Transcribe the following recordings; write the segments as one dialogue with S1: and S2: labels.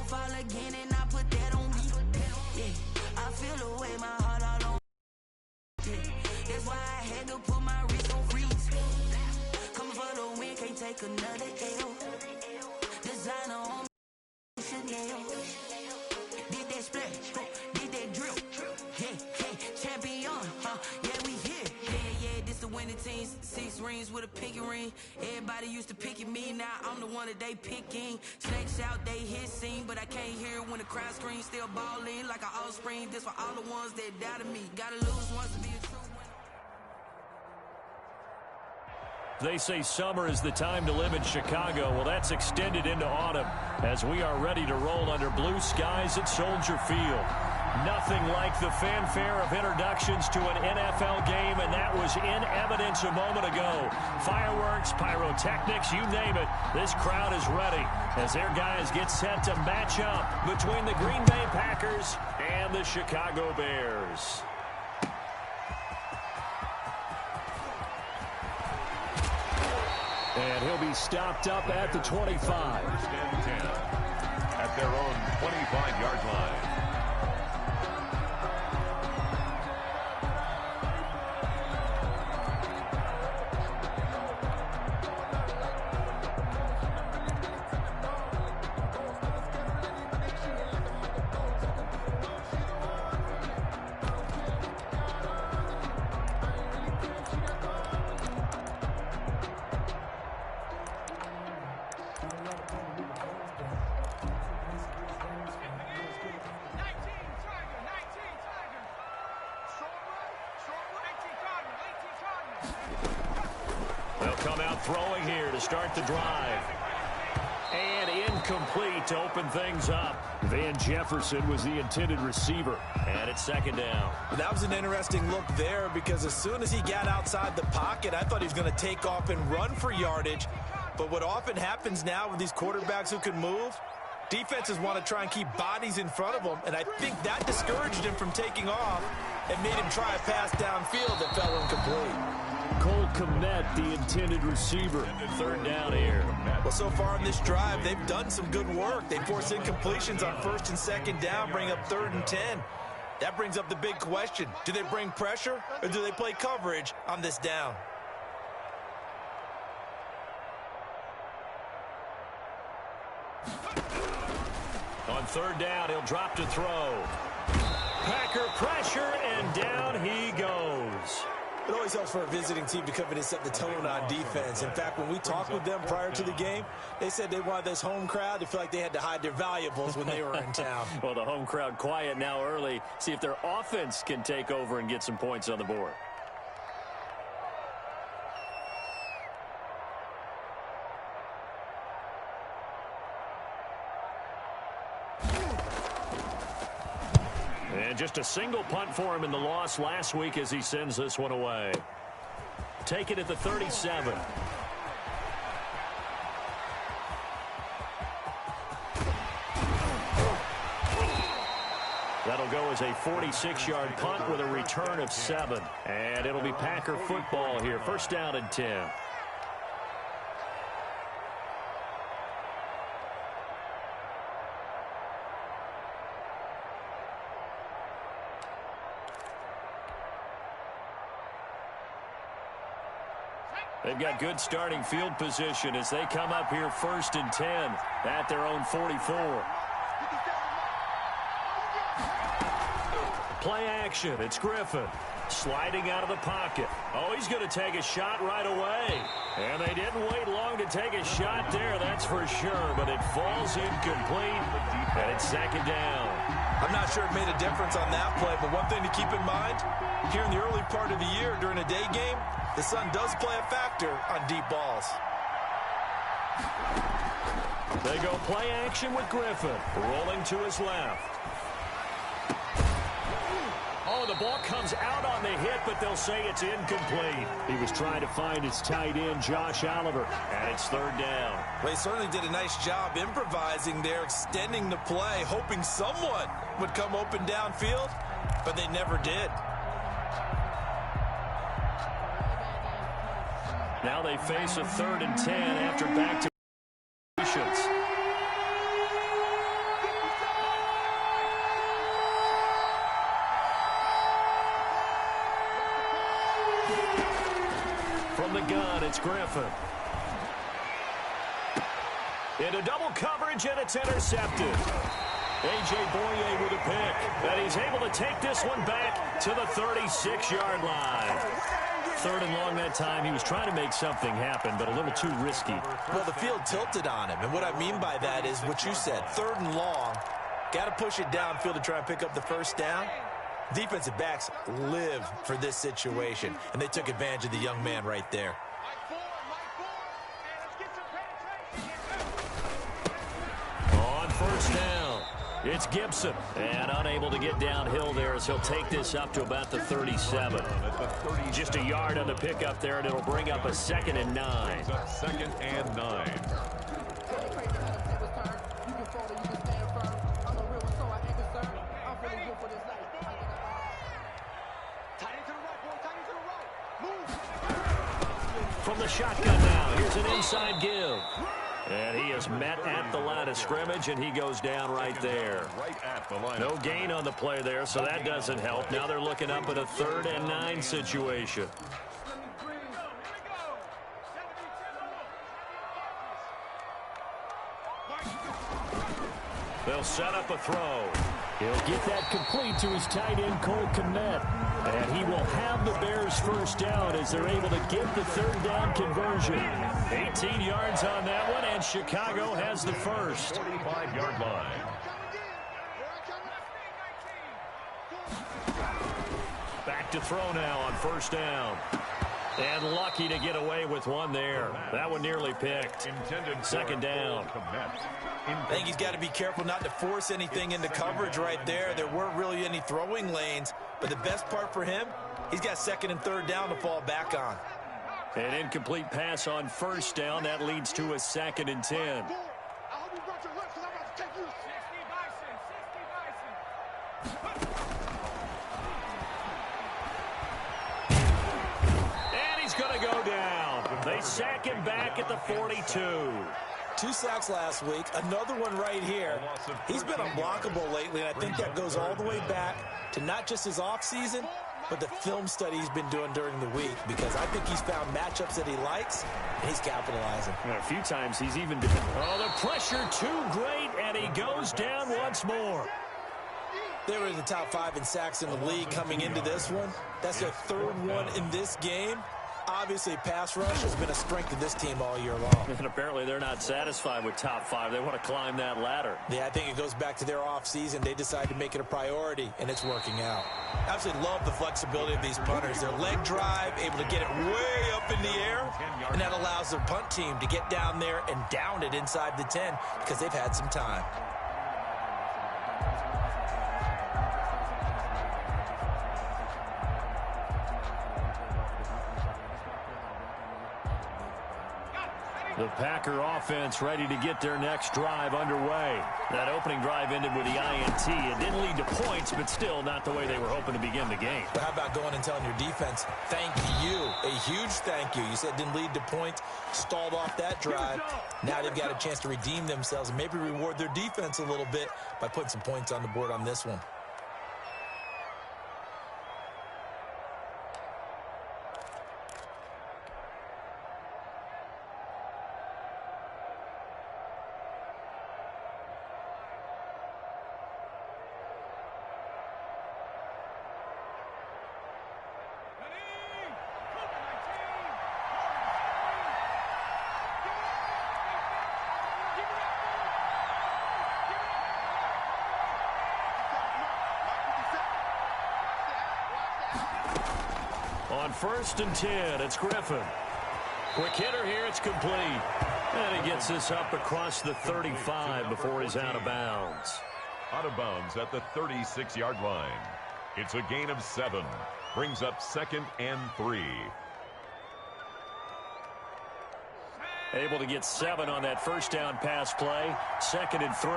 S1: fall again and I put that on me. Yeah, I feel the way my heart all on. Yeah, that's why I had to put my wrist on freeze. Coming for the win, can't take another L. Designer on me, Chanel. Did that splash, did that drip. Yeah, champion, yeah, we here. Yeah, this the winning team. 6 rings with a pinky ring. Everybody used to picking me, now I'm the one that they picking. Snakes out, they hissing, but I can't hear when the crowd screams. Still balling like an offspring. This for all the ones that doubted me. Gotta lose once to be a true winner.
S2: They say summer is the time to live in Chicago. Well, that's extended into autumn as we are ready to roll under blue skies at Soldier Field. Nothing like the fanfare of introductions to an NFL game, and that was in evidence a moment ago. Fireworks, pyrotechnics, you name it. This crowd is ready as their guys get set to match up between the Green Bay Packers and the Chicago Bears. And he'll be stopped up at the 25.
S3: Stand 10 at their own 25-yard line.
S2: They'll come out throwing here to start the drive. And incomplete to open things up. Van Jefferson was the intended receiver. And it's second down.
S4: That was an interesting look there because as soon as he got outside the pocket, I thought he was going to take off and run for yardage. But what often happens now with these quarterbacks who can move, defenses want to try and keep bodies in front of them. And I think that discouraged him from taking off and made him try a pass downfield that fell incomplete.
S2: Cole Kmet, the intended receiver. Third down here.
S4: Well, so far in this drive, they've done some good work. They force incompletions on first and second down, bring up 3rd and 10. That brings up the big question. Do they bring pressure or do they play coverage on this down?
S2: On 3rd down, he'll drop to throw. Packer pressure, and down he goes.
S4: It always helps for a visiting team to come in and set the tone on defense. In fact, when we talked with them prior to the game, they said they wanted this home crowd to feel like they had to hide their valuables when they were in town.
S2: Well, the home crowd quiet now early. See if their offense can take over and get some points on the board. And just a single punt for him in the loss last week as he sends this one away. Take it at the 37. That'll go as a 46-yard punt with a return of 7. And it'll be Packer football here. First down and 10. They've got good starting field position as they come up here 1st and 10 at their own 44. Play action. It's Griffin sliding out of the pocket. Oh, he's going to take a shot right away. And they didn't wait long to take a shot there, that's for sure. But it falls incomplete, and it's 2nd down.
S4: I'm not sure it made a difference on that play, but one thing to keep in mind, here in the early part of the year during a day game, the sun does play a factor on deep balls.
S2: They go play action with Griffin, rolling to his left. Oh, the ball comes out on the hit, but they'll say it's incomplete. He was trying to find his tight end, Josh Oliver, and it's 3rd down.
S4: Well, he certainly did a nice job improvising there, extending the play, hoping someone would come open downfield, but they never did.
S2: Now they face a 3rd and 10 after back-to-back. From the gun, it's Griffin. Into double coverage, and it's intercepted. A.J. Boye with a pick, and he's able to take this one back to the 36-yard line. Third and long that time. He was trying to make something happen, but a little too risky.
S4: Well, the field tilted on him, and what I mean by that is what you said, third and long. Got to push it downfield to try and pick up the first down. Defensive backs live for this situation, and they took advantage of the young man right there.
S2: On first down, it's Gibson, and unable to get downhill there as he'll take this up to about the 37. Just a yard on the pickup there, and it'll bring up a 2nd and 9.
S3: 2nd and 9.
S2: From the shotgun now, here's an inside give. And he is met at the line of scrimmage, and he goes down right there. No gain on the play there, so that doesn't help. Now they're looking up at a 3rd and 9 situation. They'll set up a throw. He'll get that complete to his tight end, Cole Kmet. And he will have the Bears first down as they're able to get the 3rd down conversion. 18 yards on that one, and Chicago has the first.
S3: 45-yard line.
S2: Back to throw now on first down. And lucky to get away with one there. That one nearly picked. 2nd down.
S4: I think he's got to be careful not to force anything into coverage right there. There weren't really any throwing lanes, but the best part for him, he's got 2nd and 3rd down to fall back on.
S2: An incomplete pass on first down. That leads to a 2nd and 10. And he's going to go down. They sack him back at the 42.
S4: 2 sacks last week, another one right here. He's been unblockable lately, and I think that goes all the way back to not just his offseason, but the film study he's been doing during the week, because I think he's found matchups that he likes, and he's capitalizing.
S2: And a few times he's even been... Oh, the pressure too great, and he goes down once more.
S4: They were in the top 5 in sacks in the league coming into this one. That's their 3rd one in this game. Obviously, pass rush has been a strength of this team all year long.
S2: And apparently they're not satisfied with top 5. They want to climb that ladder.
S4: Yeah, I think it goes back to their offseason. They decided to make it a priority, and it's working out. I absolutely love the flexibility of these punters. Their leg drive, able to get it way up in the air, and that allows their punt team to get down there and down it inside the 10 because they've had some time.
S2: The Packer offense ready to get their next drive underway. That opening drive ended with the INT. It didn't lead to points, but still not the way they were hoping to begin the game.
S4: But how about going and telling your defense, thank you, a huge thank you. You said it didn't lead to points, stalled off that drive. Now they've got a chance to redeem themselves and maybe reward their defense a little bit by putting some points on the board on this one.
S2: On 1st and 10, it's Griffin. Quick hitter here, it's complete. And he gets this up across the 35 before he's out of bounds.
S3: Out of bounds at the 36-yard line. It's a gain of 7. Brings up 2nd and 3.
S2: Able to get 7 on that first down pass play. 2nd and 3.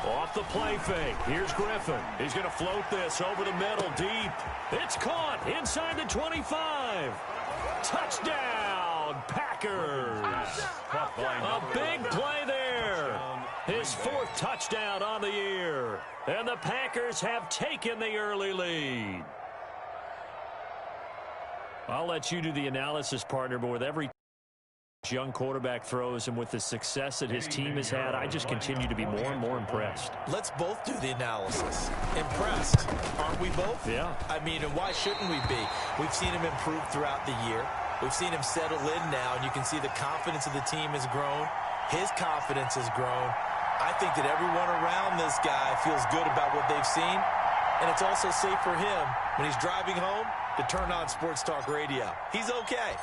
S2: Off the play fake. Here's Griffin. He's going to float this over the middle deep. It's caught inside the 25. Touchdown, Packers. A big play there. His 4th touchdown on the year. And the Packers have taken the early lead. I'll let you do the analysis, partner, but with every young quarterback throws and with the success that his team has had, I just continue to be more and more impressed.
S4: Let's both do the analysis. Impressed, aren't we both?
S2: Yeah.
S4: I mean, and why shouldn't we be? We've seen him improve throughout the year. We've seen him settle in now, and you can see the confidence of the team has grown. His confidence has grown. I think that everyone around this guy feels good about what they've seen, and it's also safe for him when he's driving home to turn on Sports Talk Radio. He's okay.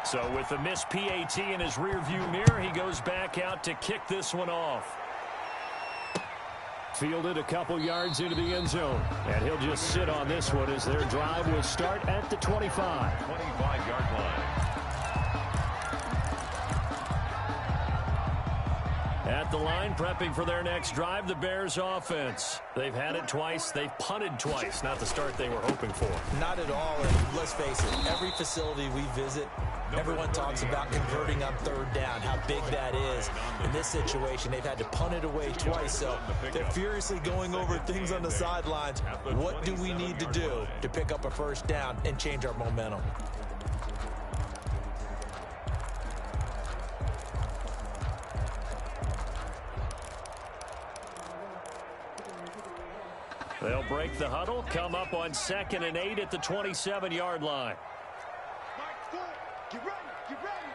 S2: So with the missed PAT in his rearview mirror, he goes back out to kick this one off. Fielded a couple yards into the end zone, and he'll just sit on this one as their drive will start at the 25.
S3: 25-yard line.
S2: At the line, prepping for their next drive, the Bears offense. They've had it twice. They've punted twice. Not the start they were hoping for.
S4: Not at all, and let's face it, every facility we visit, everyone talks about converting on third down, how big that is. In this situation, they've had to punt it away twice, so they're furiously going over things on the sidelines. What do we need to do to pick up a first down and change our momentum?
S2: They'll break the huddle, come up on 2nd and 8 at the 27-yard line.
S5: Get ready, get ready.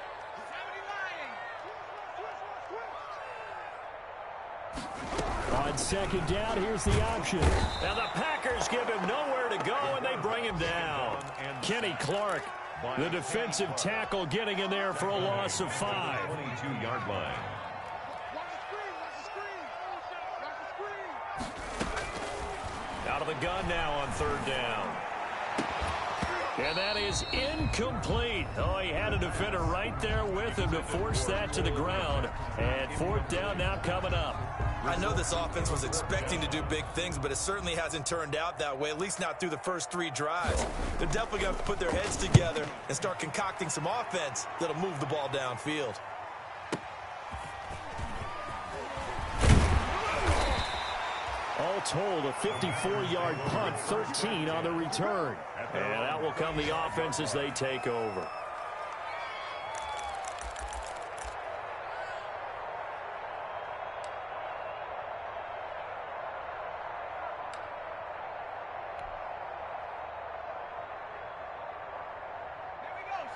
S2: On 2nd down, here's the option. Now the Packers give him nowhere to go, and they bring him down. Kenny Clark, the defensive tackle, getting in there for a loss of 5.
S3: 22-yard line.
S2: Out of the gun now on 3rd down. And that is incomplete. Oh, he had a defender right there with him to force that to the ground. And 4th down now coming up.
S4: I know this offense was expecting to do big things, but it certainly hasn't turned out that way, at least not through the first 3 drives. They're definitely going to have to put their heads together and start concocting some offense that'll move the ball downfield.
S2: All told, a 54-yard punt, 13 on the return. And that will come the offense as they take over.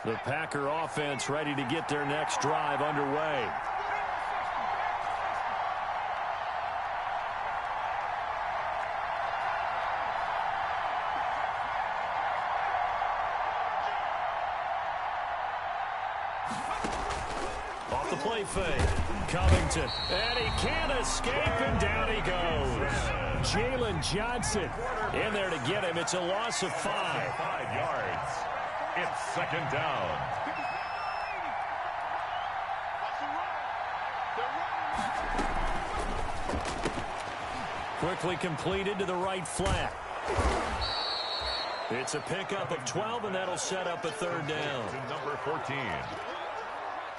S2: The Packer offense ready to get their next drive underway. Off the play fake. Covington. And he can't escape, and down he goes. Jalen Johnson in there to get him. It's a loss of 5.
S3: 5 yards. It's 2nd down.
S2: Quickly completed to the right flat. It's a pickup of 12, and that'll set up a 3rd down.
S3: To number 14.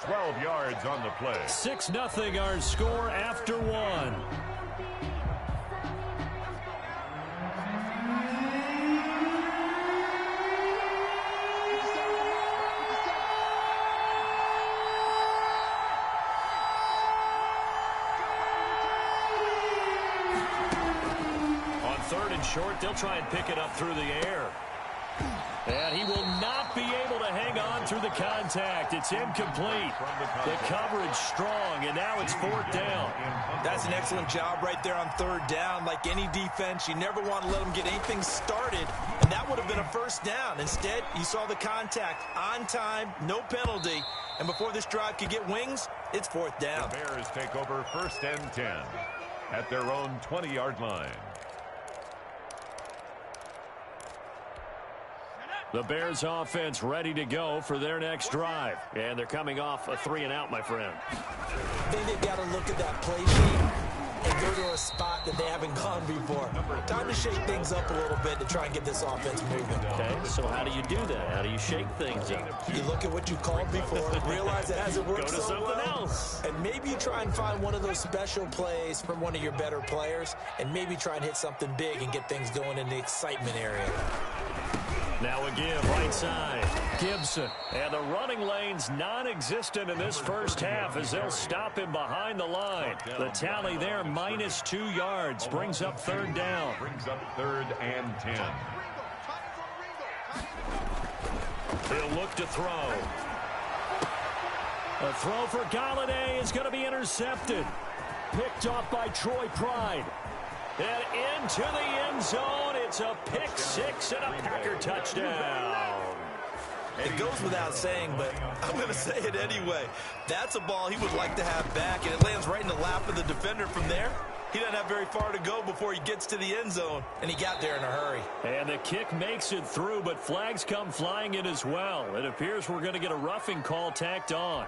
S3: 12 yards on the play.
S2: 6-0 our score after 1. On 3rd and short, they'll try and pick it up through the air. And he will not be able to hang on through the contact. It's incomplete. The coverage strong, and now it's 4th down.
S4: That's an excellent job right there on 3rd down. Like any defense, you never want to let them get anything started, and that would have been a 1st down. Instead, you saw the contact on time, no penalty, and before this drive could get wings, it's 4th down.
S3: The Bears take over 1st and 10 at their own 20-yard line.
S2: The Bears offense ready to go for their next drive. And they're coming off a 3-and-out, my friend.
S4: I think they've got to look at that play sheet and go to a spot that they haven't gone before. Time to shake things up a little bit to try and get this offense moving.
S2: Okay, so how do you do that? How do you shake things up?
S4: You look at what you called before, realize it hasn't worked
S2: Go to
S4: so
S2: something
S4: well,
S2: else.
S4: and maybe you try and find one of those special plays from one of your better players, and maybe try and hit something big and get things going in the excitement area.
S2: Now a give right side. Gibson. And the running lane's non-existent in this first half as they'll stop him behind the line. The tally there, minus 2 yards. Brings up third down.
S3: Brings up 3rd and 10.
S2: He'll look to throw. A throw for Galladay is going to be intercepted. Picked off by Troy Pride. And into the end zone. It's a pick six and a Packer touchdown.
S4: It goes without saying, but I'm going to say it anyway. That's a ball he would like to have back, and it lands right in the lap of the defender from there. He doesn't have very far to go before he gets to the end zone, and he got there in a hurry.
S2: And the kick makes it through, but flags come flying in as well. It appears we're going to get a roughing call tacked on.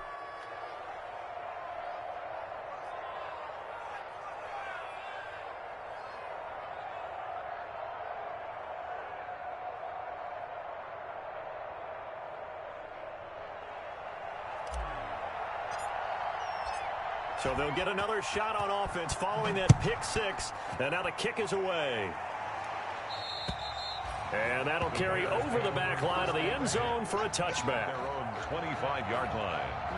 S2: So they'll get another shot on offense following that pick six. And now the kick is away. And that'll carry over the back line of the end zone for a touchback.
S3: Their own 25-yard line.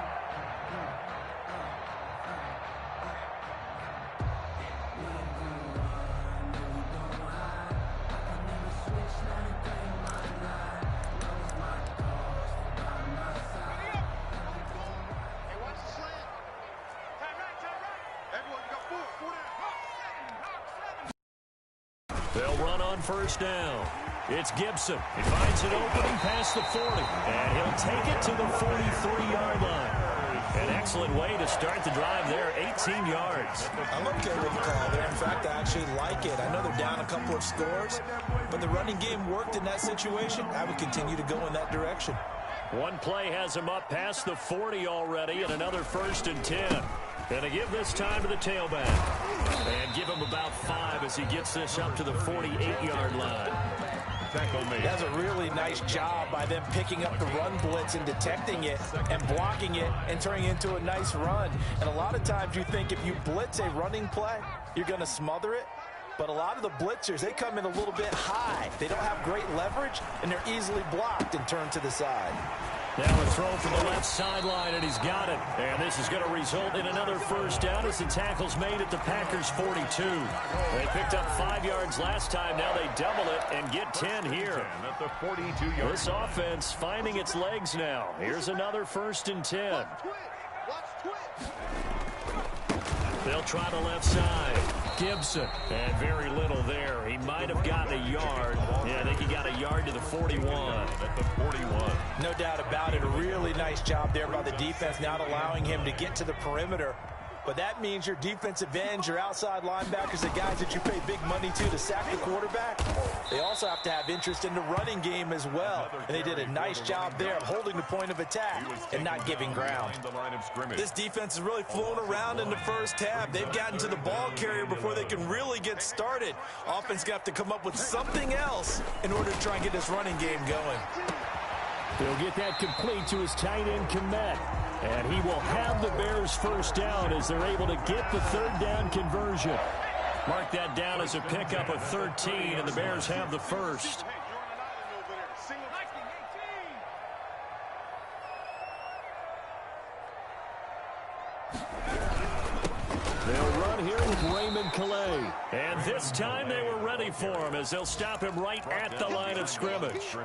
S2: They'll run on first down. It's Gibson. He finds an opening past the 40. And he'll take it to the 43-yard line. An excellent way to start the drive there, 18 yards.
S4: I'm okay with the call there. In fact, I actually like it. I know they're down a couple of scores, but the running game worked in that situation. I would continue to go in that direction.
S2: One play has him up past the 40 already, and another 1st and 10. And to give this time to the tailback. And give him about 5 as he gets this up to the 48-yard line.
S3: Tackle made.
S4: That's a really nice job by them picking up the run blitz and detecting it and blocking it and turning it into a nice run. And a lot of times you think if you blitz a running play, you're going to smother it. But a lot of the blitzers, they come in a little bit high. They don't have great leverage, and they're easily blocked and turned to the side.
S2: Now a throw from the left sideline, and he's got it. And this is going to result in another first down as the tackle's made at the Packers' 42. They picked up 5 yards last time. Now they double it and get 10 here.
S3: At the 42-yard.
S2: This offense finding its legs now. Here's another 1st and 10. They'll try the left side. Gibson. And very little there. He might have gotten a yard. Yeah, I think he got a yard to the 41.
S3: At the 41.
S4: No doubt about it. A really nice job there by the defense, not allowing him to get to the perimeter. But that means your defensive ends, your outside linebackers, the guys that you pay big money to sack the quarterback, they also have to have interest in the running game as well. And they did a nice job there of holding the point of attack and not giving ground. This defense has really flown around in the first half. They've gotten to the ball carrier before they can really get started. Offense got to come up with something else in order to try and get this running game going.
S2: He'll get that complete to his tight end, Komet. And he will have the Bears first down as they're able to get the 3rd down conversion. Mark that down as a pickup of 13, and the Bears have the first. They'll run here with Raymond Calais. And this time they were ready for him as they'll stop him right at the line of scrimmage.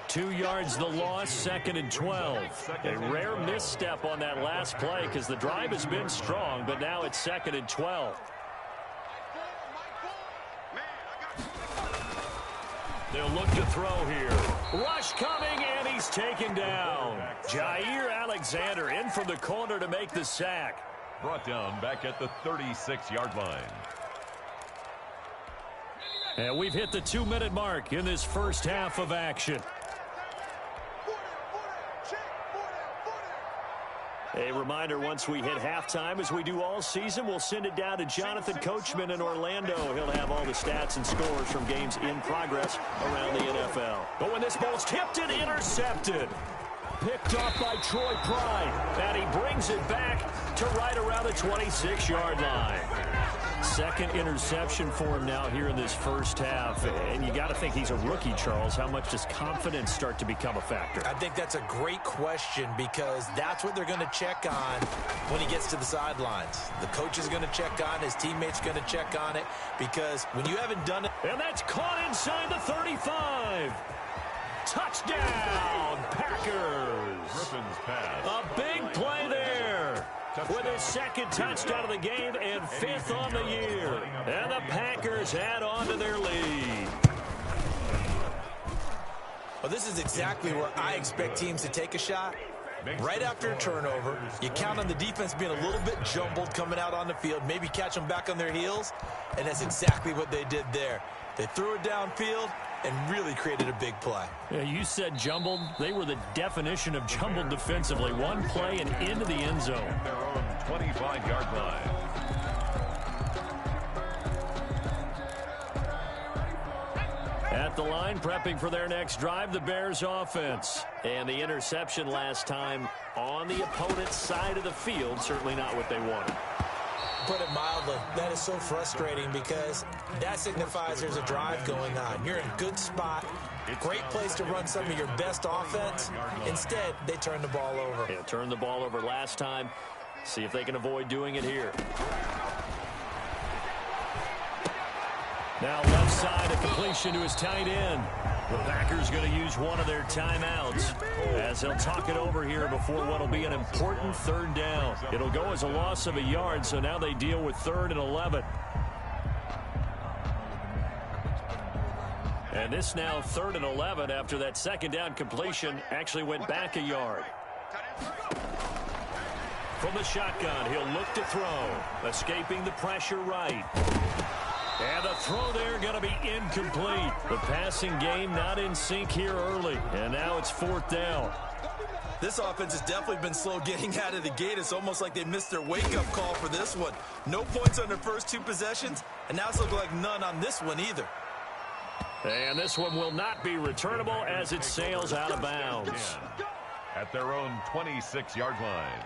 S2: 2 yards the loss, 2nd and 12. A rare misstep on that last play because the drive has been strong, but now it's 2nd and 12. They'll look to throw here. Rush coming, and he's taken down. Jair Alexander in from the corner to make the sack.
S3: Brought down back at the 36-yard line.
S2: And we've hit the 2-minute mark in this first half of action. A reminder, once we hit halftime, as we do all season, we'll send it down to Jonathan Coachman in Orlando. He'll have all the stats and scores from games in progress around the NFL. But when this ball's tipped and intercepted. Picked off by Troy Pride. And he brings it back to right around the 26-yard line. Second interception for him now here in this first half. And you got to think he's a rookie, Charles. How much does confidence start to become a factor?
S4: I think that's a great question because that's what they're going to check on when he gets to the sidelines. The coach is going to check on it. His teammates are going to check on it because when you haven't done it.
S2: And that's caught inside the 35. Touchdown, Packers.
S3: Griffin's pass.
S2: A big play there. With his second touchdown of the game and fifth on the year. And the Packers add on to their lead.
S4: Well, this is exactly where I expect teams to take a shot. Right after a turnover, you count on the defense being a little bit jumbled coming out on the field, maybe catch them back on their heels, and that's exactly what they did there. They threw it downfield and really created a big play.
S2: Yeah, you said jumbled. They were the definition of jumbled defensively. One play and into the end zone.
S3: At their own 25-yard line.
S2: At the line, prepping for their next drive, the Bears offense. And the interception last time on the opponent's side of the field, certainly not what they wanted.
S4: Put it mildly, that is so frustrating because that signifies there's a drive going on. You're in a good spot, great place to run some of your best offense. Instead, they turn the ball over.
S2: Yeah, turned the ball over last time. See if they can avoid doing it here. Now left side, a completion to his tight end. The Packers going to use one of their timeouts as they'll talk it over here before what will be an important third down. It'll go as a loss of a yard, so now they deal with 3rd and 11. And this now 3rd and 11 after that second down completion actually went back a yard. From the shotgun, he'll look to throw, escaping the pressure right. And the throw there going to be incomplete. The passing game not in sync here early. And now it's 4th down.
S4: This offense has definitely been slow getting out of the gate. It's almost like they missed their wake-up call for this one. No points on their first 2 possessions, and now it's looking like none on this one either.
S2: And this one will not be returnable as it sails out of bounds.
S3: At their own 26-yard line.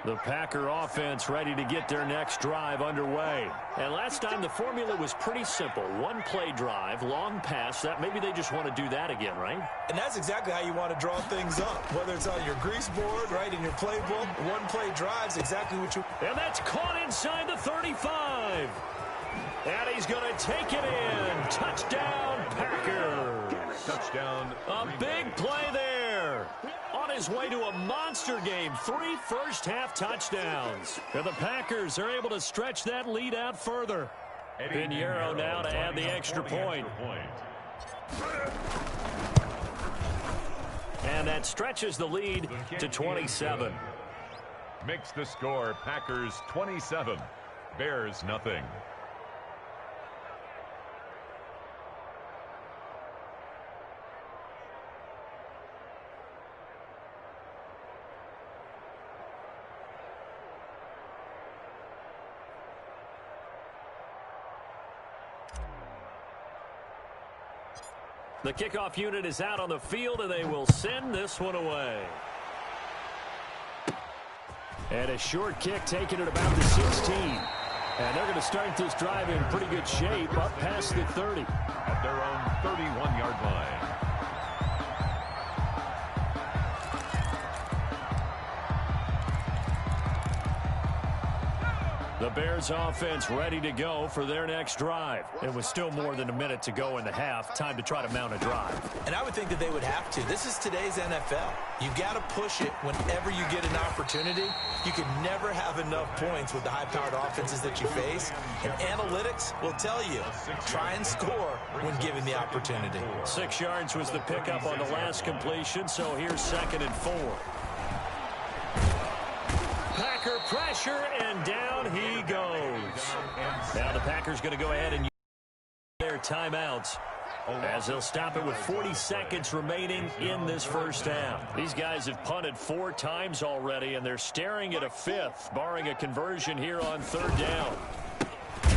S2: The Packer offense ready to get their next drive underway. And last time the formula was pretty simple. One play drive, long pass. That maybe they just want to do that again, right?
S4: And that's exactly how you want to draw things up. Whether it's on your grease board, right, in your playbook, one play drive's exactly what you...
S2: And that's caught inside the 35. And he's going to take it in. Touchdown, Packers.
S3: Touchdown.
S2: A big play there. On his way to a monster game, 3 first-half touchdowns. And the Packers are able to stretch that lead out further. Pinheiro now to add the extra point. And that stretches the lead to 27.
S3: Makes the score Packers 27, Bears nothing.
S2: The kickoff unit is out on the field, and they will send this one away. And a short kick taken at about the 16. And they're going to start this drive in pretty good shape up past the 30.
S3: At their own 31-yard line.
S2: The Bears offense ready to go for their next drive. It was still more than a minute to go in the half. Time to try to mount a drive.
S4: And I would think that they would have to. This is today's NFL. You got to push it whenever you get an opportunity. You can never have enough points with the high-powered offenses that you face. And analytics will tell you, try and score when given the opportunity.
S2: 6 yards was the pickup on the last completion, so here's 2nd and 4. Packer pressure, and down he goes. Now the Packers going to go ahead and use their timeouts as they'll stop it with 40 seconds remaining in this first half. These guys have punted 4 times already, and they're staring at a 5th, barring a conversion here on 3rd down.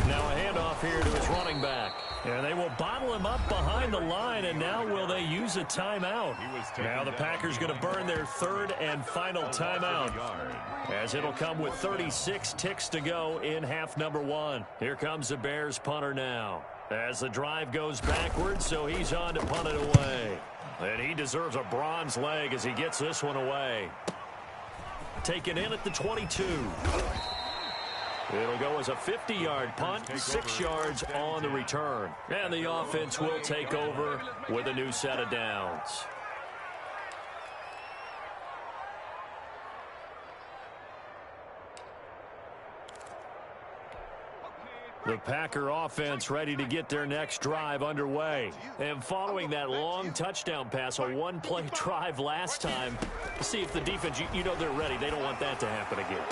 S2: Now a handoff here to his running back. And they will bottle him up behind the line, and now will they use a timeout? Now the Packers going to burn their third and final timeout, as it'll come with 36 ticks to go in half number one. Here comes the Bears punter now, as the drive goes backwards, so he's on to punt it away. And he deserves a bronze leg as he gets this one away. Taken in at the 22. It'll go as a 50-yard punt, 6 yards on the return. And the offense will take over with a new set of downs. The Packer offense ready to get their next drive underway. And following that long touchdown pass, a one-play drive last time, see if the defense, you know they're ready. They don't want that to happen again.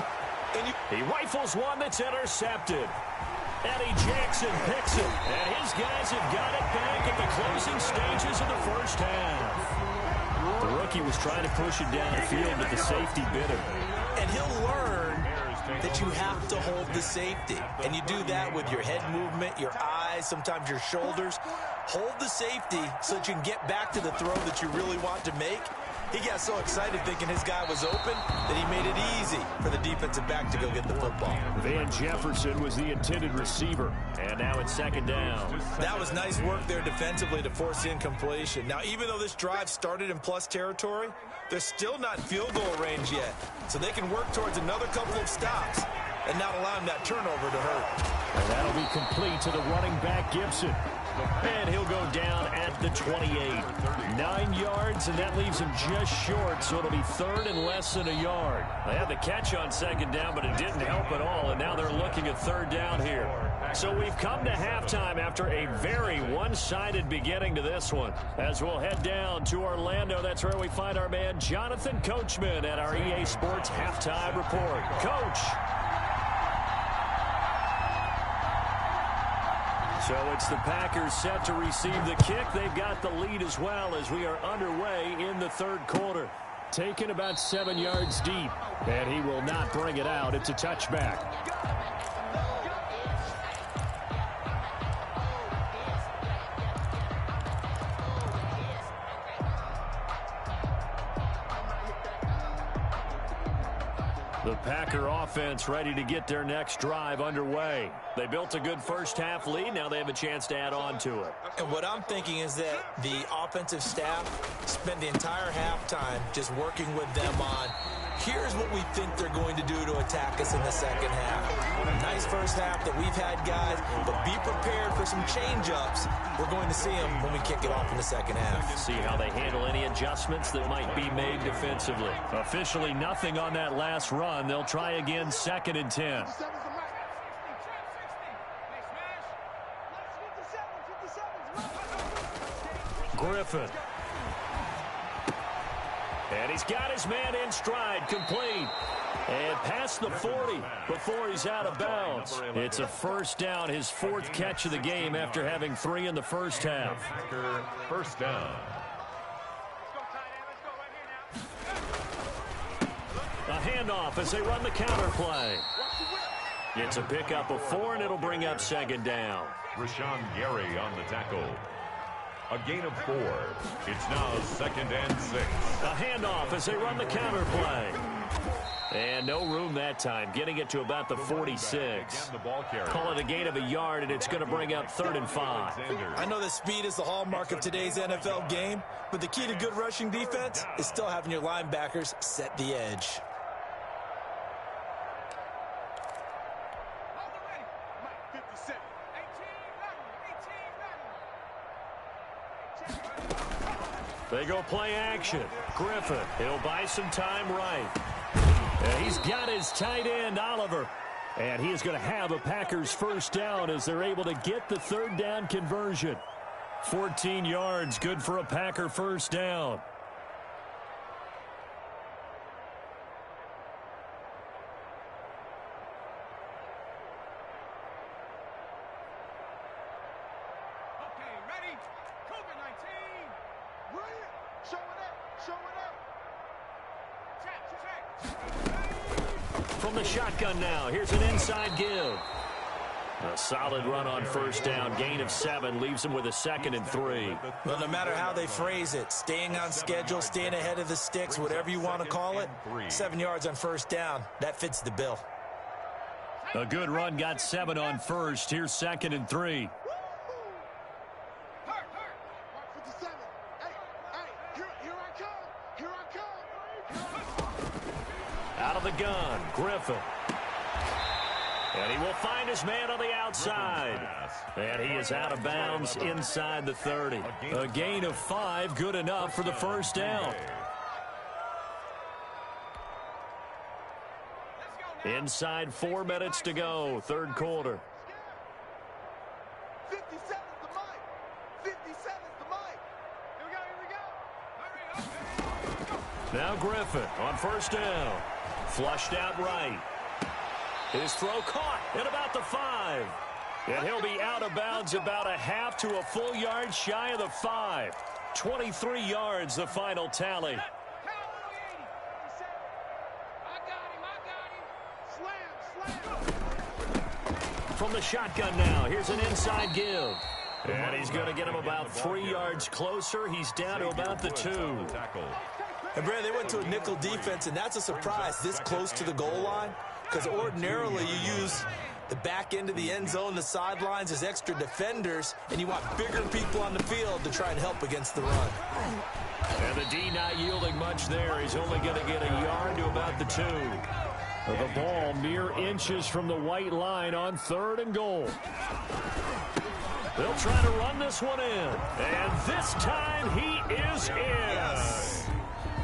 S2: He rifles one that's intercepted. Eddie Jackson picks it. And his guys have got it back at the closing stages of the first half. The rookie was trying to push it downfield, but the safety bit him.
S4: And he'll learn that you have to hold the safety. And you do that with your head movement, your eyes, sometimes your shoulders. Hold the safety so that you can get back to the throw that you really want to make. He got so excited thinking his guy was open that he made it easy for the defensive back to go get the football.
S2: Van Jefferson was the intended receiver, and now it's second down.
S4: That was nice work there defensively to force the incompletion. Now, even though this drive started in plus territory, they're still not in field goal range yet, so they can work towards another couple of stops and not allowing that turnover to hurt.
S2: And that'll be complete to the running back, Gibson. And he'll go down at the 28. 9 yards, and that leaves him just short, so it'll be third and less than a yard. They had the catch on second down, but it didn't help at all, and now they're looking at third down here. So we've come to halftime after a very one-sided beginning to this one. As we'll head down to Orlando, that's where we find our man Jonathan Coachman at our EA Sports Halftime Report. Coach. So it's the Packers set to receive the kick. They've got the lead as well as we are underway in the third quarter. Taken about 7 yards deep, and he will not bring it out. It's a touchback. The Packer offense ready to get their next drive underway. They built a good first half lead. Now they have a chance to add on to it.
S4: And what I'm thinking is that the offensive staff spent the entire halftime just working with them on, here's what we think they're going to do to attack us in the second half. Nice first half that we've had, guys, but be prepared for some change-ups. We're going to see them when we kick it off in the second half.
S2: See how they handle any adjustments that might be made defensively. Officially nothing on that last run. They'll try again, 2nd and 10. Griffin. And he's got his man in stride, complete. And past the 40 before he's out of bounds. It's a first down, his 4th catch of the game after having 3 in the first half.
S3: First down.
S2: A handoff as they run the counter play. It's a pickup of 4, and it'll bring up 2nd down.
S3: Rashawn Gary on the tackle. A gain of 4. It's now 2nd and 6.
S2: A handoff as they run the counter play. And no room that time, getting it to about the 46. Call it a gain of a yard, and it's going to bring up 3rd and 5.
S4: I know that speed is the hallmark of today's NFL game, but the key to good rushing defense is still having your linebackers set the edge.
S2: They go play action. Griffin, he'll buy some time right. And he's got his tight end, Oliver. And he is going to have a Packers first down as they're able to get the 3rd down conversion. 14 yards, good for a Packer first down. From the shotgun now, here's an inside give. A solid run on first down. Gain of 7 leaves him with a 2nd and 3.
S4: Well, no matter how they phrase it, staying on schedule, staying ahead of the sticks, whatever you want to call it, 7 yards on first down, that fits the bill.
S2: A good run got 7 on first. Here's 2nd and 3. Out of the gun, Griffin. And he will find his man on the outside. And he is out of bounds inside the 30. A gain of 5, good enough for the first down. Inside 4 minutes to go, third quarter.
S5: 57's the mic. 57's the mic. Here we go.
S2: Now Griffin on first down. Flushed out right. His throw caught at about the 5. And he'll be out of bounds about a half to a full yard shy of the 5. 23 yards, the final tally. From the shotgun now, here's an inside give. And he's going to get him about 3 yards closer. He's down to about the 2.
S4: And, Brad, they went to a nickel defense, and that's a surprise this close to the goal line, because ordinarily you use the back end of the end zone, the sidelines as extra defenders, and you want bigger people on the field to try and help against the run.
S2: And the D not yielding much there. He's only going to get a yard to about the 2. The ball mere inches from the white line on 3rd and goal. They'll try to run this one in. And this time he is in. Yes.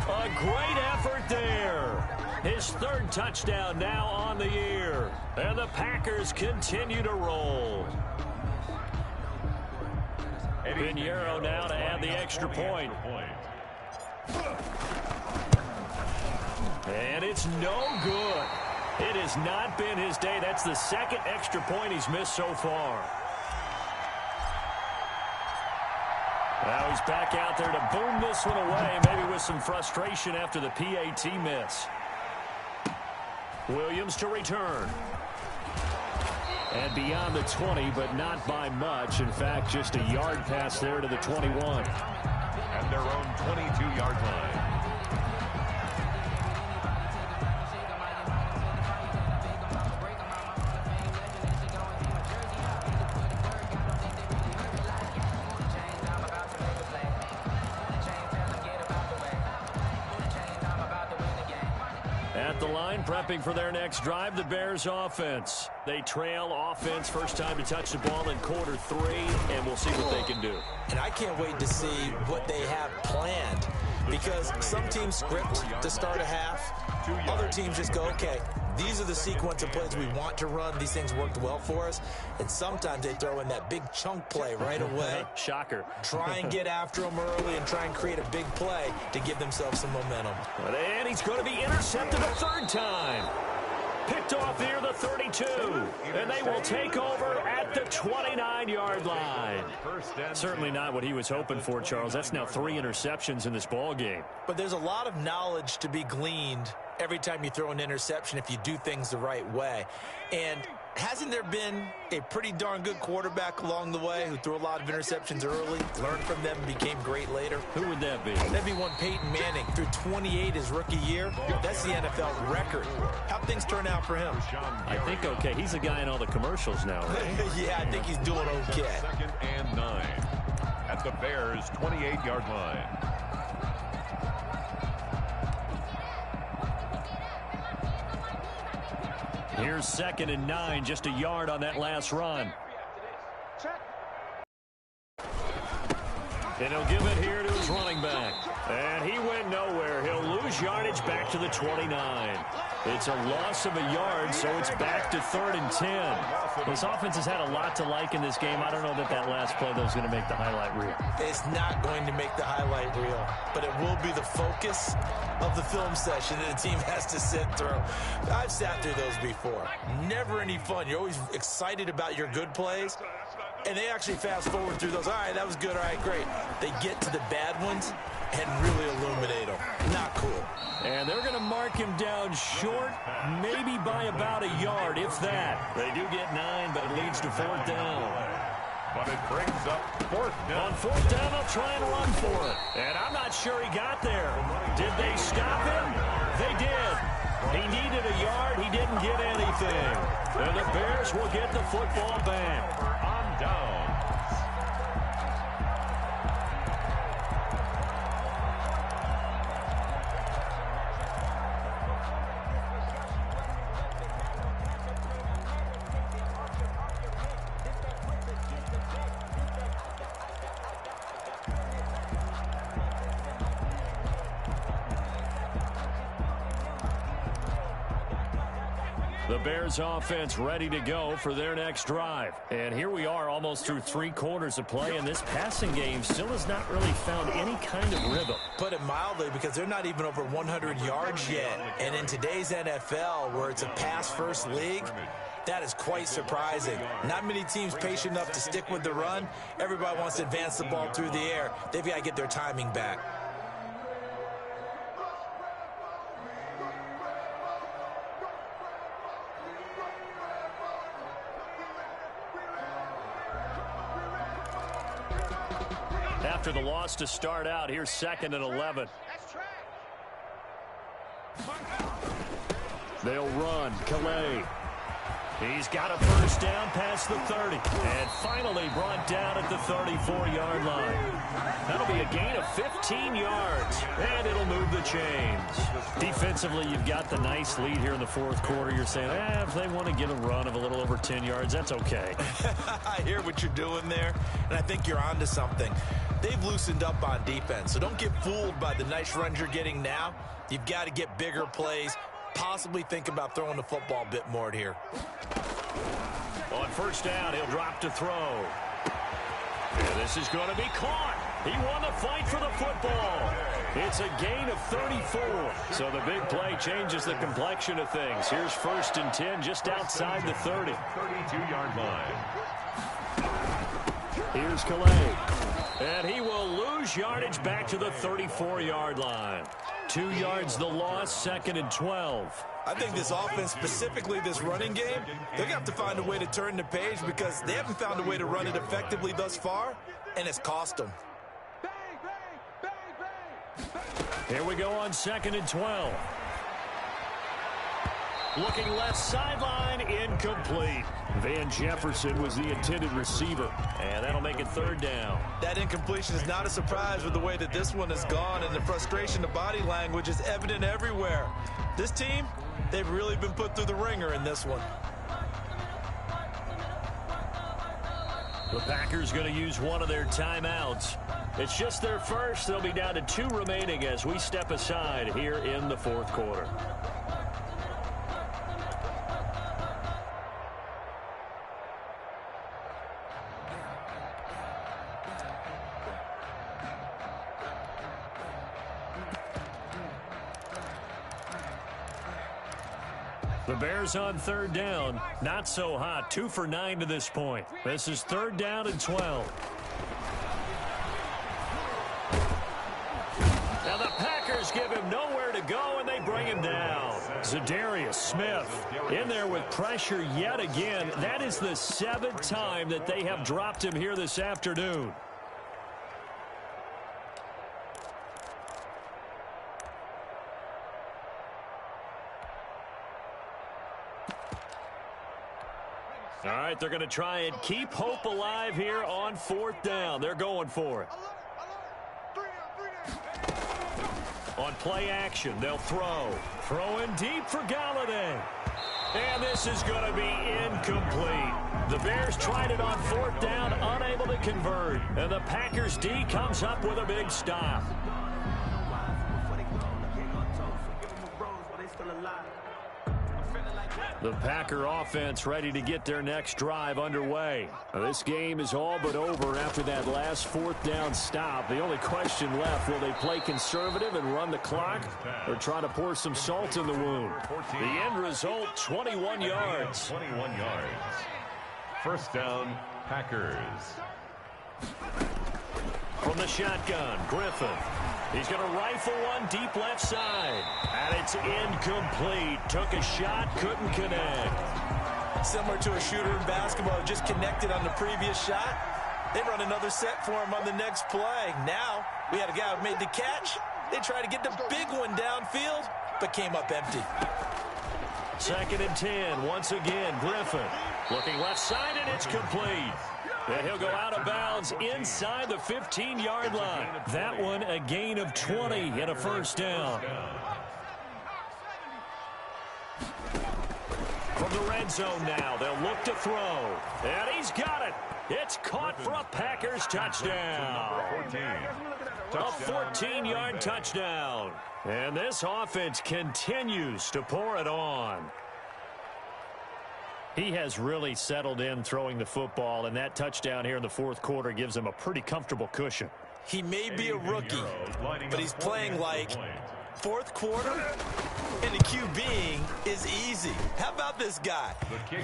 S2: A great effort there. His 3rd touchdown now on the year. And the Packers continue to roll. Pinheiro now to add the extra point. And it's no good. It has not been his day. That's the 2nd extra point he's missed so far. Now he's back out there to boom this one away, maybe with some frustration after the PAT miss. Williams to return. And beyond the 20, but not by much. In fact, just a yard pass there to the 21.
S3: At their own 22-yard line.
S2: At the line, prepping for their next drive, the Bears offense. They trail offense, first time to touch the ball in quarter 3, and we'll see what they can do.
S4: And I can't wait to see what they have planned, because some teams script to start a half. Other teams just go, okay, these are the sequence of plays we want to run. These things worked well for us. And sometimes they throw in that big chunk play right away.
S2: Shocker.
S4: Try and get after them early and try and create a big play to give themselves some momentum.
S2: And he's going to be intercepted a 3rd time. Picked off near the 32. And they will take over at the 29-yard line. Certainly not what he was hoping for, Charles. That's now 3 interceptions in this ball game.
S4: But there's a lot of knowledge to be gleaned every time you throw an interception if you do things the right way. And hasn't there been a pretty darn good quarterback along the way who threw a lot of interceptions early, learned from them, and became great later?
S2: Who would that be?
S4: That'd be one Peyton Manning. Threw 28 his rookie year. That's the NFL record. How'd things turn out for him?
S2: I think okay. He's a guy in all the commercials now, right?
S4: Yeah, I think he's doing okay.
S3: 2nd and 9 at the Bears' 28-yard line.
S2: Here's 2nd and 9, just a yard on that last run. And he'll give it here to his running back. And he went nowhere. He'll lose yardage back to the 29. It's a loss of a yard, so it's back to 3rd and 10. This offense has had a lot to like in this game. I don't know that last play, though, is going to make the highlight reel.
S4: It's not going to make the highlight reel, but it will be the focus of the film session that the team has to sit through. I've sat through those before. Never any fun. You're always excited about your good plays, and they actually fast forward through those. All right, that was good. All right, great. They get to the bad ones and really illuminate them. Not cool.
S2: And they're going to mark him down short, maybe by about a yard, if that. They do get 9, but it leads to 4th down.
S3: But it brings up 4th down.
S2: On 4th down, they'll try and run for it. And I'm not sure he got there. Did they stop him? They did. He needed a yard. He didn't get anything. And the Bears will get the football back.
S3: On down.
S2: The Bears offense ready to go for their next drive. And here we are almost through 3 quarters of play, and this passing game still has not really found any kind of rhythm.
S4: Put it mildly, because they're not even over 100 yards yet. And in today's NFL, where it's a pass-first league, that is quite surprising. Not many teams patient enough to stick with the run. Everybody wants to advance the ball through the air. They've got to get their timing back.
S2: After the loss to start out, here's 2nd and 11. They'll run. Calais. He's got a first down past the 30. And finally brought down at the 34-yard line. That'll be a gain of 15 yards. And it'll move the chains. Defensively, you've got the nice lead here in the 4th quarter. You're saying, if they want to get a run of a little over 10 yards, that's okay.
S4: I hear what you're doing there, and I think you're onto something. They've loosened up on defense, so don't get fooled by the nice runs you're getting now. You've got to get bigger plays, possibly think about throwing the football a bit more here.
S2: On first down, he'll drop to throw. And this is going to be caught. He won the fight for the football. It's a gain of 34. So the big play changes the complexion of things. Here's 1st and 10 just outside the 30.
S3: 32-yard line.
S2: Here's Calais. And he will lose yardage back to the 34-yard line. 2 yards the loss, 2nd and 12.
S4: I think this offense, specifically this running game, they're going to have to find a way to turn the page because they haven't found a way to run it effectively thus far, and it's cost them.
S2: Here we go on 2nd and 12. Looking left sideline, incomplete. Van Jefferson was the intended receiver, and that'll make it 3rd down.
S4: That incompletion is not a surprise with the way that this one has gone, and the frustration of body language is evident everywhere. This team, they've really been put through the ringer in this one.
S2: The Packers going to use one of their timeouts. It's just their first. They'll be down to 2 remaining as we step aside here in the 4th quarter. The Bears on 3rd down. Not so hot. 2 for 9 to this point. This is 3rd down and 12. Now the Packers give him nowhere to go, and they bring him down. Zadarius Smith in there with pressure yet again. That is the 7th time that they have dropped him here this afternoon. All right, they're going to try and keep hope alive here on 4th down. They're going for it. On play action, they'll throw. Throwing deep for Galladay. And this is going to be incomplete. The Bears tried it on 4th down, unable to convert. And the Packers D comes up with a big stop. The Packer offense ready to get their next drive underway. Now, this game is all but over after that last 4th down stop. The only question left, will they play conservative and run the clock or try to pour some salt in the wound? The end result, 21 yards.
S3: 21 yards. First down, Packers.
S2: From the shotgun, Griffin. He's going to rifle one deep left side. And it's incomplete. Took a shot, couldn't connect.
S4: Similar to a shooter in basketball, just connected on the previous shot. They run another set for him on the next play. Now, we had a guy who made the catch. They tried to get the big one downfield, but came up empty.
S2: 2nd and 10. Once again, Griffin looking left side, and it's complete. And he'll go out of bounds inside the 15-yard line. That one a gain of 20 and a first down. From the red zone now, they'll look to throw. And he's got it. It's caught for a Packers touchdown. A 14-yard touchdown. And this offense continues to pour it on. He has really settled in throwing the football, and that touchdown here in the fourth quarter gives him a pretty comfortable cushion.
S4: He may be a rookie, but he's playing like fourth quarter, and the QBing is easy. How about this guy?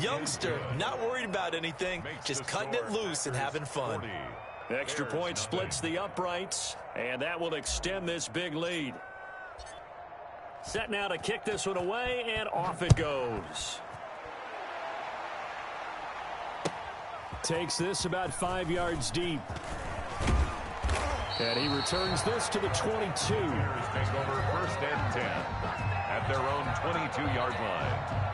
S4: Youngster, not worried about anything, just cutting it loose and having fun.
S2: Extra point splits the uprights, and that will extend this big lead. Set now to kick this one away, and off it goes. Takes this about 5 yards deep. And he returns this to the 22.
S3: Bears take over 1st and 10 at their own 22-yard line.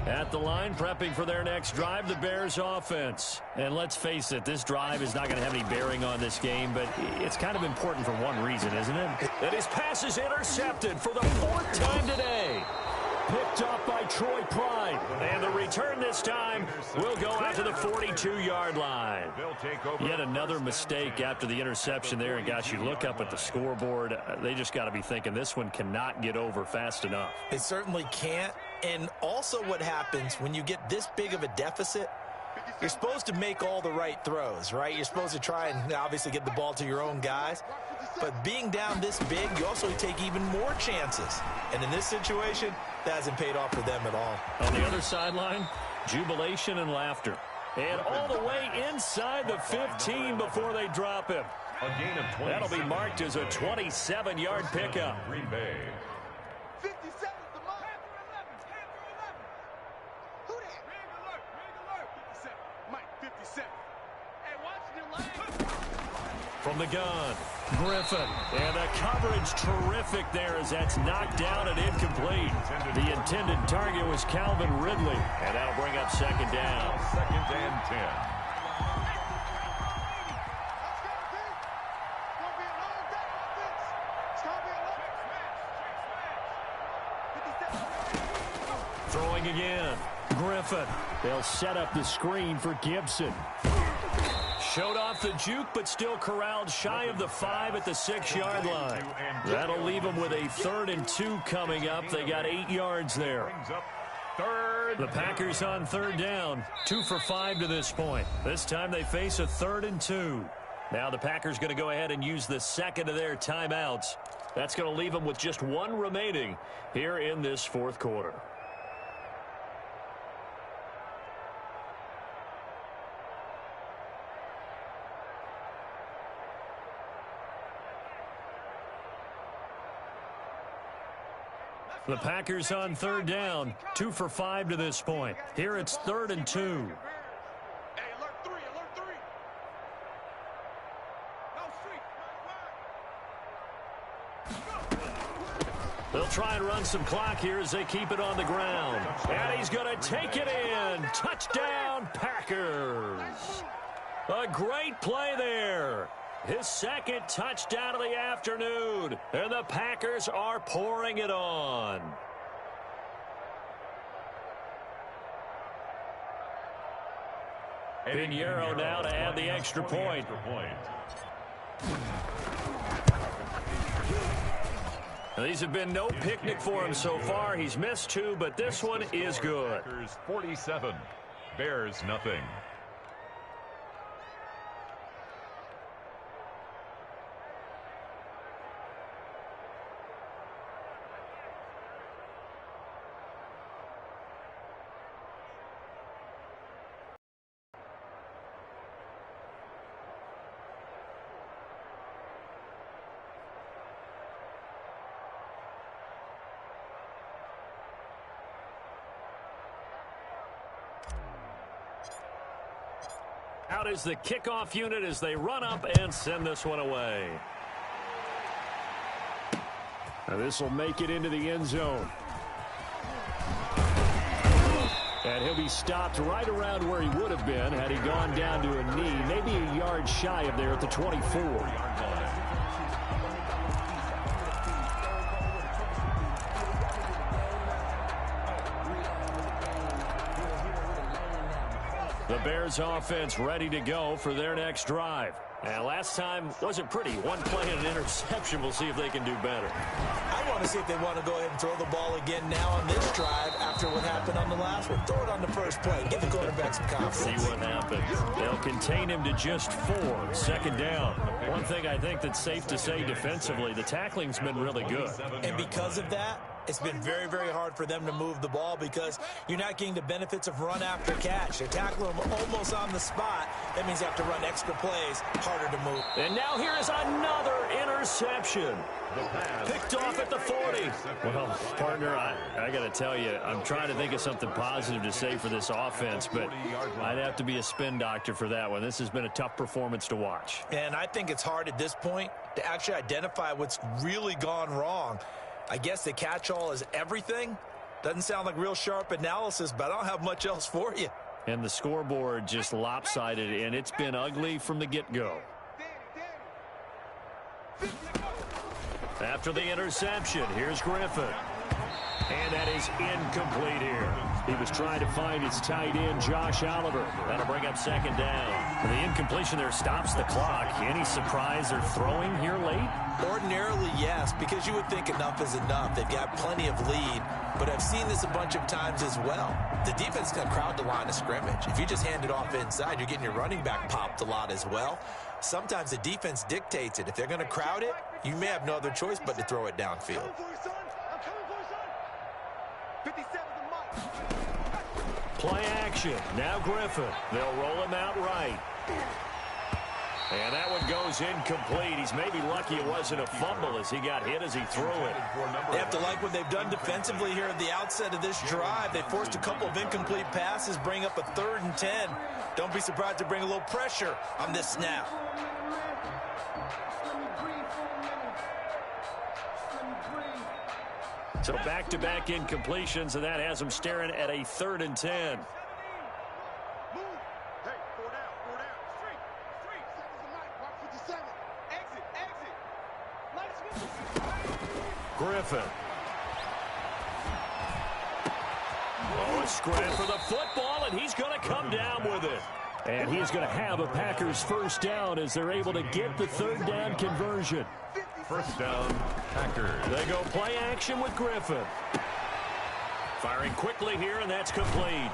S2: At the line, prepping for their next drive, the Bears offense. And let's face it, this drive is not going to have any bearing on this game, but it's kind of important for one reason, isn't it? And his pass is intercepted for the 4th time today. Picked up by Troy Pride. And the return this time will go out to the 42-yard line. Yet another mistake after the interception there. And, gosh, you look up at the scoreboard, they just got to be thinking this one cannot get over fast enough.
S4: It certainly can't. And also what happens when you get this big of a deficit, you're supposed to make all the right throws, right? You're supposed to try and obviously get the ball to your own guys. But being down this big, you also take even more chances. And in this situation, that hasn't paid off for them at all.
S2: On the other sideline, jubilation and laughter. And all the way inside the 15 before they drop him.
S3: A gain of 20.
S2: That'll be marked as a 27-yard pickup.
S3: Green Bay.
S5: 57 is the mark. Who that? Mike, 57. Hey, watch the lane.
S2: From the gun, Griffin. And the coverage terrific there as that's knocked down and incomplete. The intended target was Calvin Ridley. And that'll bring up 2nd down.
S3: 2nd and 10.
S2: Throwing again, Griffin. They'll set up the screen for Gibson. Showed off the juke, but still corralled shy of the 5 at the 6-yard line. That'll leave them with a 3rd and 2 coming up. They got 8 yards there. The Packers on 3rd down, 2 for 5 to this point. This time they face a 3rd and 2. Now the Packers going to go ahead and use the 2nd of their timeouts. That's going to leave them with just 1 remaining here in this 4th quarter. The Packers on 3rd down, 2 for 5 to this point. Here it's 3rd and 2.
S5: Hey, alert 3, alert 3. No street.
S2: They'll try and run some clock here as they keep it on the ground. And he's going to take it in. Touchdown, Packers. A great play there. His 2nd touchdown of the afternoon. And the Packers are pouring it on. Pinheiro now to add the extra point. Now, these have been no picnic for him so far. He's missed 2, but this one is good.
S3: Packers 47. Bears nothing.
S2: Out is the kickoff unit as they run up and send this one away. Now this will make it into the end zone. And he'll be stopped right around where he would have been had he gone down to a knee, maybe a yard shy of there at the 24. The Bears offense ready to go for their next drive. And last time wasn't pretty. One play and an interception. We'll see if they can do better.
S4: I want to see if they want to go ahead and throw the ball again now on this drive after what happened on the last one. Throw it on the first play. Give the quarterback some confidence.
S2: See what happens. They'll contain him to just 4. Second down. One thing I think that's safe to say defensively, the tackling's been really good.
S4: And because of that, it's been very, very hard for them to move the ball because you're not getting the benefits of run after catch. They're tackling them almost on the spot. That means you have to run extra plays, harder to move.
S2: And now here is another interception. Picked off at the 40. Well, partner, I got to tell you, I'm trying to think of something positive to say for this offense, but I'd have to be a spin doctor for that one. This has been a tough performance to watch.
S4: And I think it's hard at this point to actually identify what's really gone wrong. I guess the catch-all is everything. Doesn't sound like real sharp analysis, but I don't have much else for you.
S2: And the scoreboard just lopsided, and it's been ugly from the get-go. After the interception, here's Griffin. And that is incomplete here. He was trying to find his tight end, Josh Oliver. That'll bring up second down. The incompletion there stops the clock. Any surprise they're throwing here late?
S4: Ordinarily, yes, because you would think enough is enough. They've got plenty of lead, but I've seen this a bunch of times as well. The defense is going to crowd the line of scrimmage. If you just hand it off inside, you're getting your running back popped a lot as well. Sometimes the defense dictates it. If they're going to crowd it, you may have no other choice but to throw it downfield.
S2: Play action. Now Griffin. They'll roll him out right. And that one goes incomplete. He's maybe lucky it wasn't a fumble as he got hit as he threw it.
S4: They have to like what they've done defensively here at the outset of this drive. They forced a couple of incomplete passes, bring up a 3rd and 10. Don't be surprised to bring a little pressure on this snap.
S2: So back-to-back incompletions, and that has them staring at a 3rd and 10. Griffin. Oh, a scramble for the football, and he's going to come down with it. And he's going to have a Packers first down as they're able to get the 3rd down conversion.
S3: First down, Packers.
S2: They go play action with Griffin. Firing quickly here, and that's complete.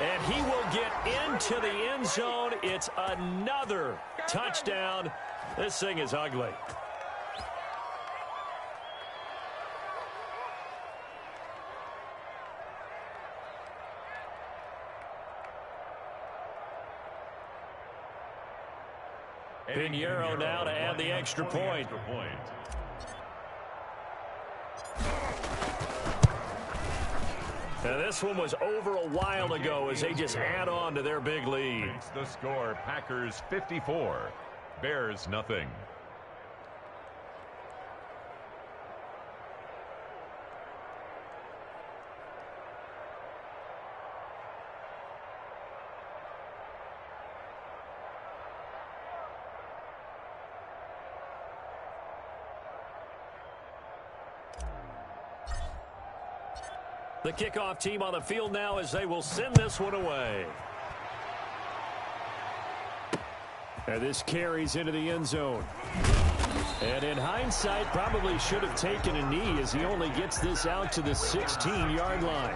S2: And he will get into the end zone. It's another touchdown. This thing is ugly. Pinheiro now to add the extra point. Now this one was over a while ago as they just add on to their big lead.
S3: It's the score, Packers 54, Bears nothing.
S2: The kickoff team on the field now as they will send this one away. And this carries into the end zone. And in hindsight, probably should have taken a knee as he only gets this out to the 16-yard line.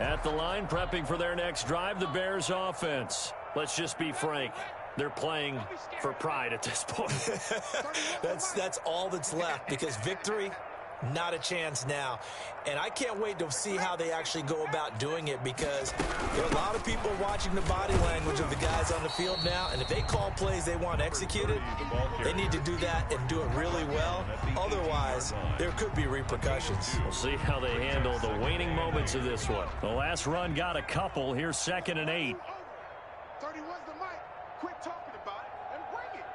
S2: At the line, prepping for their next drive, the Bears offense. Let's just be frank. They're playing for pride at this point.
S4: That's all that's left because victory Not a chance now. And I can't wait to see how they actually go about doing it, because there are a lot of people watching the body language of the guys on the field now, and if they call plays they want executed, they need to do that and do it really well. Otherwise, there could be repercussions.
S2: We'll see how they handle the waning moments of this one. The last run got a couple. Here's 2nd and 8.
S5: 31's the mic. Quit talking about it and bring it.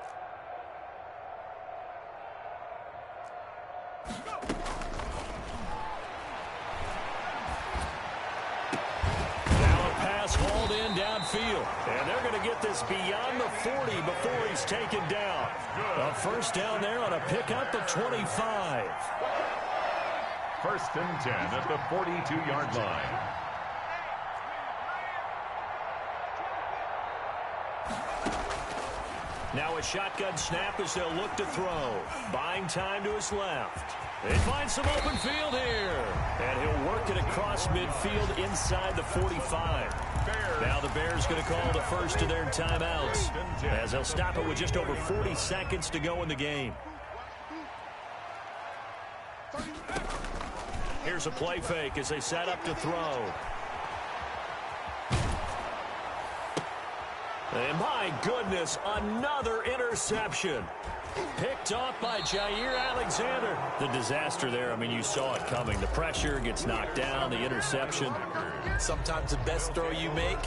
S2: Now a pass hauled in downfield. And they're going to get this beyond the 40 before he's taken down. A first down there on a pickup of 25.
S3: 1st and 10 at the 42-yard line.
S2: Now a shotgun snap as they'll look to throw. Buying time to his left. They find some open field here. And he'll work it across midfield inside the 45. Now the Bears going to call the first of their timeouts, as they'll stop it with just over 40 seconds to go in the game. Here's a play fake as they set up to throw. And my goodness, another interception. Picked off by Jair Alexander. The disaster there, I mean, you saw it coming. The pressure gets knocked down, the interception.
S4: Sometimes the best throw you make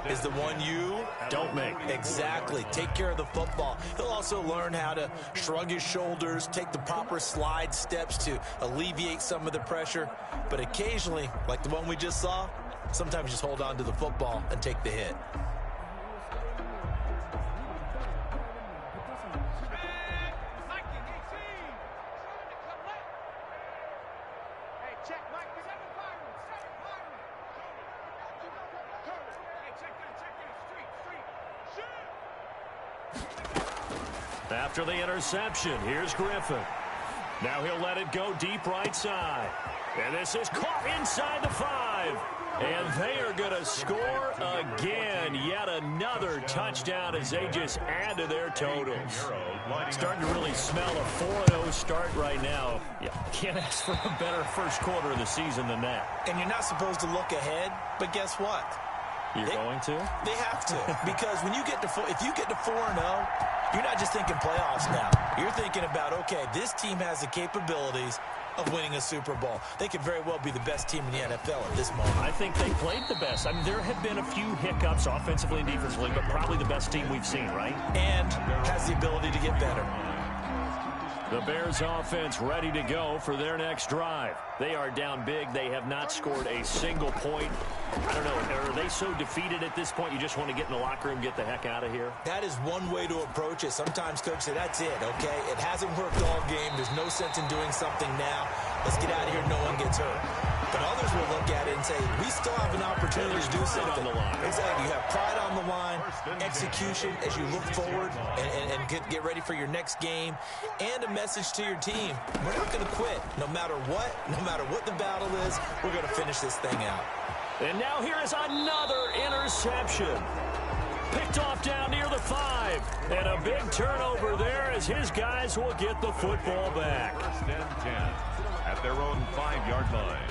S4: is the one you
S2: don't make.
S4: Exactly. Take care of the football. He'll also learn how to shrug his shoulders, take the proper slide steps to alleviate some of the pressure. But occasionally, like the one we just saw, sometimes just hold on to the football and take the hit.
S2: After the interception, here's Griffin. Now he'll let it go deep right side. And this is caught inside the 5. And they are going to score again. Yet another touchdown as they just add to their totals. Starting to really smell a 4-0 start right now. Yeah, can't ask for a better first quarter of the season than that.
S4: And you're not supposed to look ahead, but guess what?
S2: You're going to?
S4: They have to. Because when you get to if you get to 4-0, you're not just thinking playoffs now. You're thinking about, okay, this team has the capabilities of winning a Super Bowl. They could very well be the best team in the NFL at this moment.
S2: I think they played the best. I mean, there have been a few hiccups offensively and defensively, but probably the best team we've seen, right?
S4: And has the ability to get better.
S2: The Bears offense ready to go for their next drive. They are down big. They have not scored a single point. I don't know, are they so defeated at this point you just want to get in the locker room, get the heck out of here?
S4: That is one way to approach it. Sometimes coach say, that's it, okay? It hasn't worked all game. There's no sense in doing something now. Let's get out of here. No one gets hurt. But others will look at it and say, we still have an opportunity to do something.
S2: On the line.
S4: Exactly. You have pride on the line, execution as you look forward and get ready for your next game, and a message to your team. We're not going to quit. No matter what the battle is, we're going to finish this thing out.
S2: And now here is another interception. Picked off down near the 5. And a big turnover there as his guys will get the football back.
S3: 1st and 10 at their own 5-yard line.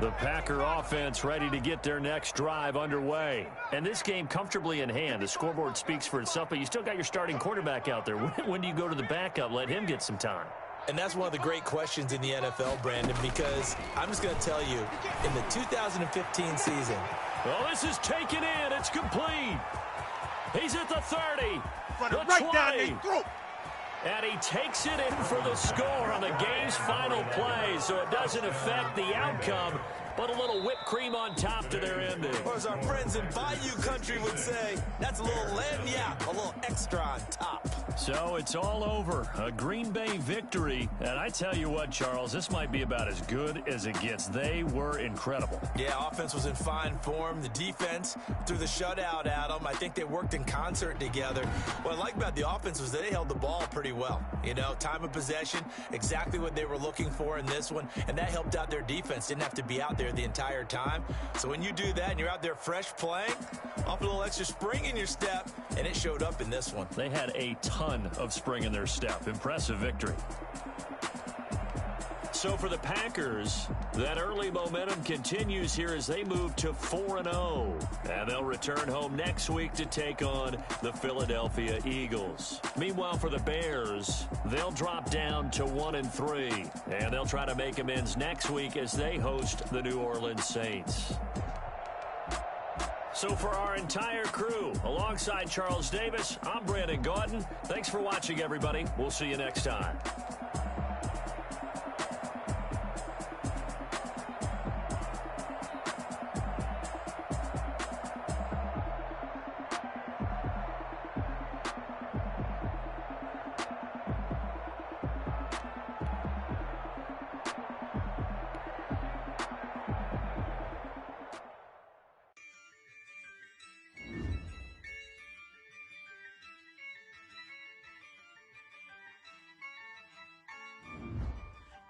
S2: The Packer offense ready to get their next drive underway. And this game comfortably in hand. The scoreboard speaks for itself, but you still got your starting quarterback out there. When do you go to the backup? Let him get some time.
S4: And that's one of the great questions in the NFL, Brandon, because I'm just going to tell you, in the 2015 season.
S2: Well, this is taken in. It's complete. He's at the 30. The
S5: right
S2: 20.
S5: down their throat.
S2: And he takes it in for the score on the game's final play, so it doesn't affect the outcome, but a little whipped cream on top to their ending.
S4: Or as our friends in Bayou Country would say, that's a little lagniappe, a little extra on top.
S2: So it's all over. A Green Bay victory. And I tell you what, Charles, this might be about as good as it gets. They were incredible.
S4: Yeah, offense was in fine form. The defense threw the shutout at them. I think they worked in concert together. What I like about the offense was that they held the ball pretty well. You know, time of possession, exactly what they were looking for in this one. And that helped out their defense. Didn't have to be out there there the entire time. So when you do that and you're out there fresh playing, off a little extra spring in your step, and it showed up in this one.
S2: They had a ton of spring in their step. Impressive victory. So for the Packers, that early momentum continues here as they move to 4-0. And they'll return home next week to take on the Philadelphia Eagles. Meanwhile, for the Bears, they'll drop down to 1-3. And they'll try to make amends next week as they host the New Orleans Saints. So for our entire crew, alongside Charles Davis, I'm Brandon Gaudin. Thanks for watching, everybody. We'll see you next time.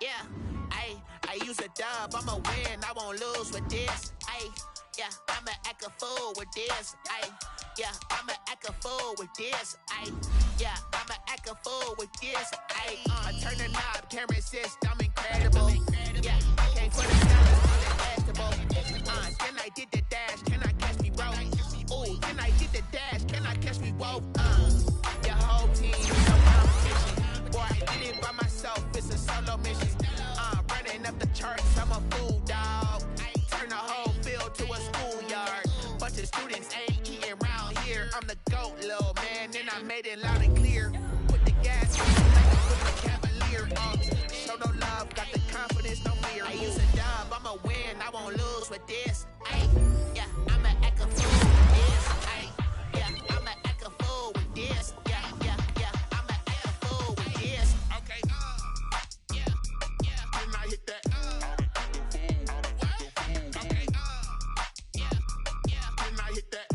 S6: Yeah, I use a dub, I'ma win, I won't lose with this. Yeah, I'ma act a fool with this. Yeah, I'ma act a fool with this. Yeah, I'ma act a fool with this. I turn the knob, can't resist, I'm incredible. Yeah, came for the dollars, unacceptable. Can I get the dash, can I catch me roll? Ooh, can I get the dash, can I catch me roll? Your whole team, no competition. Boy, I did it by myself, it's a solo mission. Running up the charts, I'm a fool, dog. Turn the whole field to a schoolyard. Bunch of students ain't eating round here. I'm the GOAT, little man, and I made it loud and clear. Put the gas on like I put the Cavalier on. Show no love, got the confidence, no fear. I use a dub, I'ma win, I won't lose with this. Yeah, I'ma act a fool with this. Yeah, I'ma act a fool with this. Yeah, I'ma act a fool with this. Okay, can I hit that? Okay, can I hit that?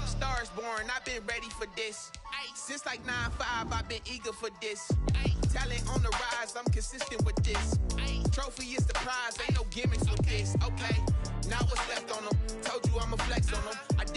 S6: Stars born, I've been ready for this. Since like 9-5, I've been eager for this. Talent on the rise, I'm consistent with this. Trophy is the prize, ain't no gimmicks with this. Okay, now what's left on them? Told you I'ma flex on them. I did